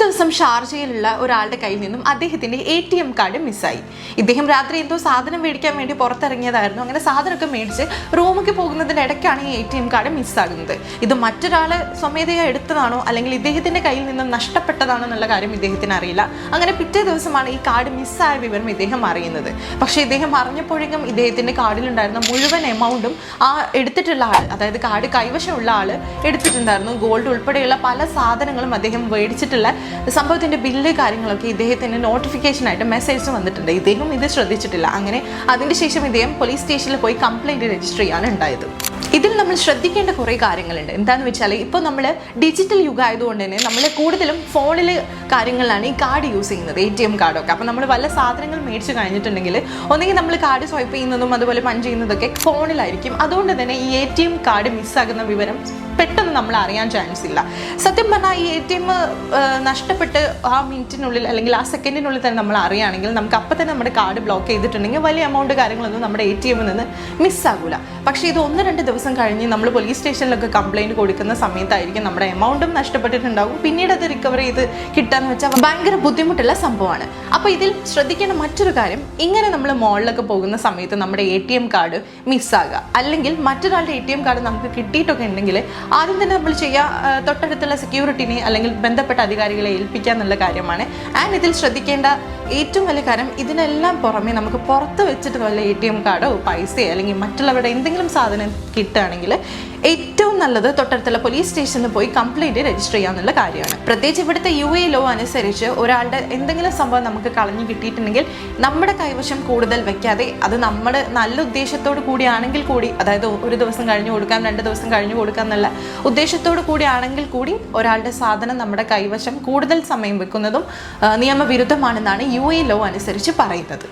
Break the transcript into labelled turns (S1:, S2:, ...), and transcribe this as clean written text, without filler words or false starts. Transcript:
S1: ദിവസം ഷാർജയിലുള്ള ഒരാളുടെ കയ്യിൽ നിന്നും അദ്ദേഹത്തിന്റെ ATM കാർഡ് മിസ്സായി. ഇദ്ദേഹം രാത്രി എന്തോ സാധനം മേടിക്കാൻ വേണ്ടി പുറത്തിറങ്ങിയതായിരുന്നു. അങ്ങനെ സാധനമൊക്കെ മേടിച്ച് റൂമിലേക്ക് പോകുന്നതിന്റെ ഇടയ്ക്കാണ് ഈ ATM കാർഡ് മിസ്സാകുന്നത്. ഇത് മറ്റൊരാൾ സ്വമേധയാ എടുത്തതാണോ അല്ലെങ്കിൽ ഇദ്ദേഹത്തിന്റെ കയ്യിൽ നിന്നും നഷ്ടപ്പെട്ടതാണോ എന്നുള്ള കാര്യം ഇദ്ദേഹത്തിന് അറിയില്ല. അങ്ങനെ പിറ്റേ ദിവസമാണ് ഈ കാർഡ് മിസ്സായ വിവരം ഇദ്ദേഹം അറിയുന്നത്. പക്ഷേ ഇദ്ദേഹം അറിഞ്ഞപ്പോഴേക്കും ഇദ്ദേഹത്തിന്റെ കാർഡിലുണ്ടായിരുന്ന മുഴുവൻ എമൗണ്ടും ആ എടുത്തിട്ടുള്ള ആൾ, അതായത് കാർഡ് കൈവശമുള്ള ആൾ എടുത്തിട്ടുണ്ടായിരുന്നു. ഗോൾഡ് ഉൾപ്പെടെയുള്ള പല സാധനങ്ങളും അദ്ദേഹം മേടിച്ചിട്ടുള്ള സംഭവത്തിന്റെ ബില്ല് കാര്യങ്ങളൊക്കെ ഇദ്ദേഹത്തിന് നോട്ടിഫിക്കേഷനായിട്ട് മെസ്സേജ് വന്നിട്ടുണ്ട്. ഇദ്ദേഹം ഇത് ശ്രദ്ധിച്ചിട്ടില്ല. അങ്ങനെ അതിനുശേഷം ഇദ്ദേഹം പോലീസ് സ്റ്റേഷനിൽ പോയി കംപ്ലൈന്റ് രജിസ്റ്റർ ചെയ്യാണ് ഉണ്ടായത്. ഇതിൽ നമ്മൾ ശ്രദ്ധിക്കേണ്ട കുറേ കാര്യങ്ങളുണ്ട്. എന്താണെന്ന് വെച്ചാൽ ഇപ്പോൾ നമ്മൾ ഡിജിറ്റൽ യുഗം ആയതുകൊണ്ട് തന്നെ നമ്മൾ കൂടുതലും ഫോണിൽ കാര്യങ്ങളിലാണ് ഈ കാർഡ് യൂസ് ചെയ്യുന്നത്, ATM കാർഡൊക്കെ. അപ്പോൾ നമ്മൾ വല്ല സാധനങ്ങൾ മേടിച്ച് കഴിഞ്ഞിട്ടുണ്ടെങ്കിൽ ഒന്നെങ്കിൽ നമ്മൾ കാർഡ് സ്വൈപ്പ് ചെയ്യുന്നതും അതുപോലെ പഞ്ച് ചെയ്യുന്നതൊക്കെ ഫോണിലായിരിക്കും. അതുകൊണ്ട് തന്നെ ഈ ATM കാർഡ് മിസ്സാകുന്ന വിവരം പെട്ടെന്ന് നമ്മൾ അറിയാൻ ചാൻസ് ഇല്ല. സത്യം പറഞ്ഞാൽ ഈ ATM നഷ്ടപ്പെട്ട് ആ മിനിറ്റിനുള്ളിൽ അല്ലെങ്കിൽ ആ സെക്കൻഡിനുള്ളിൽ തന്നെ നമ്മൾ അറിയുകയാണെങ്കിൽ നമുക്ക് അപ്പം തന്നെ നമ്മുടെ കാർഡ് ബ്ലോക്ക് ചെയ്തിട്ടുണ്ടെങ്കിൽ വലിയ എമൗണ്ട് കാര്യങ്ങളൊന്നും നമ്മുടെ ATMിൽ നിന്ന് മിസ്സാകില്ല. പക്ഷേ ഇത് 1-2 ദിവസം കഴിഞ്ഞ് നമ്മൾ പോലീസ് സ്റ്റേഷനിലൊക്കെ കംപ്ലൈൻറ്റ് കൊടുക്കുന്ന സമയത്തായിരിക്കും നമ്മുടെ എമൗണ്ടും നഷ്ടപ്പെട്ടിട്ടുണ്ടാകും. പിന്നീട് അത് റിക്കവർ ചെയ്ത് കിട്ടാന്ന് വെച്ചാൽ ഭയങ്കര ബുദ്ധിമുട്ടുള്ള സംഭവമാണ്. അപ്പോൾ ഇതിൽ ശ്രദ്ധിക്കേണ്ട മറ്റൊരു കാര്യം, ഇങ്ങനെ നമ്മൾ മോളിലൊക്കെ പോകുന്ന സമയത്ത് നമ്മുടെ ATM കാർഡ് മിസ്സാകുക അല്ലെങ്കിൽ മറ്റൊരാളുടെ ATM കാർഡ് നമുക്ക് കിട്ടിയിട്ടൊക്കെ ഉണ്ടെങ്കിൽ ആദ്യം തന്നെ നമ്മൾ ചെയ്യുക തൊട്ടടുത്തുള്ള സെക്യൂരിറ്റിനെ അല്ലെങ്കിൽ ബന്ധപ്പെട്ട അധികാരികളെ ഏൽപ്പിക്കുക എന്നുള്ള കാര്യമാണ്. ആൻഡ് ഇതിൽ ശ്രദ്ധിക്കേണ്ട ഏറ്റവും വലിയ കാര്യം, ഇതിനെല്ലാം പുറമെ നമുക്ക് പുറത്ത് വെച്ചിട്ട് വല്ല ATM കാർഡോ പൈസയോ അല്ലെങ്കിൽ മറ്റുള്ളവരുടെ എന്തെങ്കിലും സാധനം കിട്ടുകയാണെങ്കിൽ ഏറ്റവും നല്ലത് തൊട്ടടുത്തുള്ള പോലീസ് സ്റ്റേഷനിൽ പോയി കംപ്ലൈൻറ്റ് രജിസ്റ്റർ ചെയ്യാന്നുള്ള കാര്യമാണ്. പ്രത്യേകിച്ച് ഇവിടുത്തെ UAE ലോ അനുസരിച്ച് ഒരാളുടെ എന്തെങ്കിലും സംഭവം നമുക്ക് കളഞ്ഞു കിട്ടിയിട്ടുണ്ടെങ്കിൽ നമ്മുടെ കൈവശം കൂടുതൽ വെക്കാതെ അത് നമ്മുടെ നല്ല ഉദ്ദേശത്തോടു കൂടിയാണെങ്കിൽ കൂടി, അതായത് ഒരു ദിവസം കഴിഞ്ഞു കൊടുക്കാം 2 ദിവസം കഴിഞ്ഞു കൊടുക്കാം എന്നുള്ള ഉദ്ദേശത്തോടു കൂടിയാണെങ്കിൽ കൂടി ഒരാളുടെ സാധനം നമ്മുടെ കൈവശം കൂടുതൽ സമയം വെക്കുന്നതും നിയമവിരുദ്ധമാണെന്നാണ് UAE ലോ അനുസരിച്ച് പറയുന്നത്.